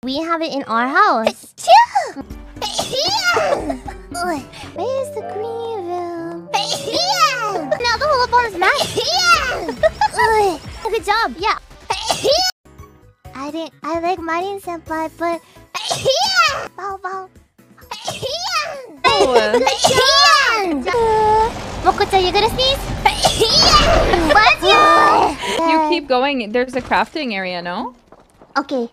We have it in our house. Where's the green room? Now the holophone is mad. Good job. Yeah. I like Marin senpai, but bow bow. Mococo, you gonna sneeze? Bless you. You keep going. There's a crafting area, no? Okay.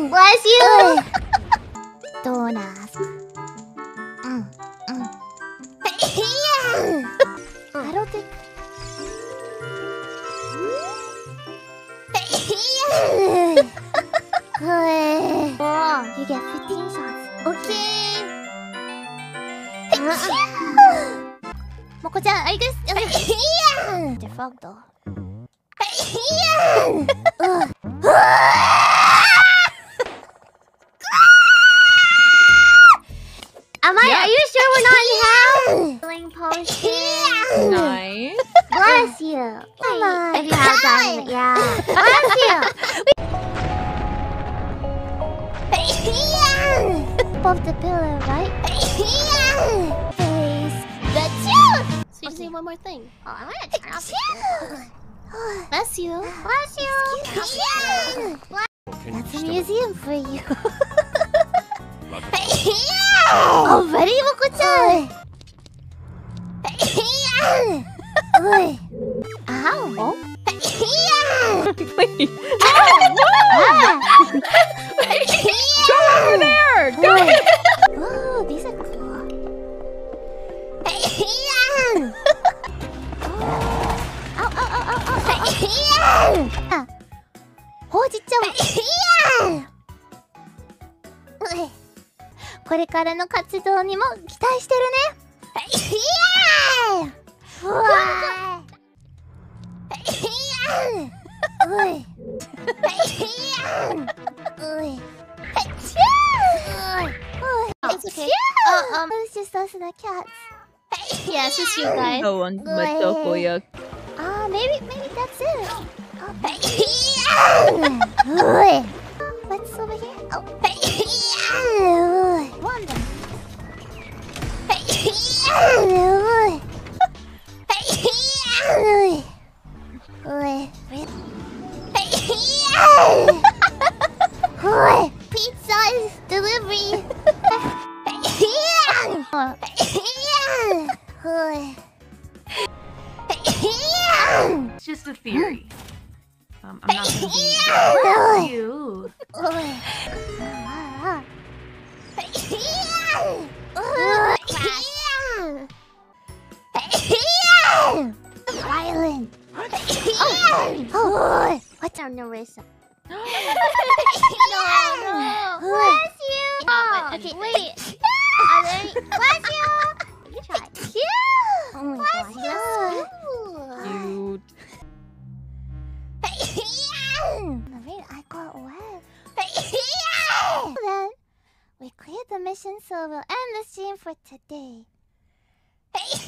Bless you. Don't ask. I don't think. Oh, you get 15 shots. Okay. Moco-chan, are you gonna? They're frog though. Are you sure we're not in hell? Healing potion. Nice. Bless you. Come on. If you have diamond, yeah. Bless you. Above the pillar, right? Face the truth. So you say one more thing. Oh, I want to turn off the Bless you. Bless you. That's a museum for you. Already, Moco-chan? Ow. Please. Go over there. Go. Oh, these are cool. 진짜. これからの活動にも期待してるね。うわー。It's okay. It's just us and the cats. Yes, it's you guys. Maybe that's it. What's over here? Oh. Wanda. Pizza delivery. It's just a theory. I'm not gonna be you. Violent. What's our Nerisa? No. Bless you. Okay, wait. Bless you. You try. Oh my gosh. Cute. I got wet. Then we cleared the mission, so we'll end the stream for today. That's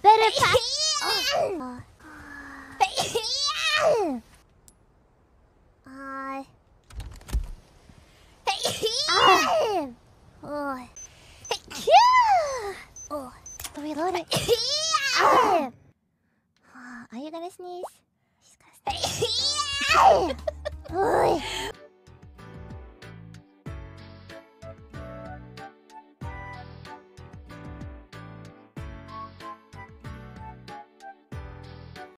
better pass. Reload it. Are you gonna sneeze? She's gonna sneeze.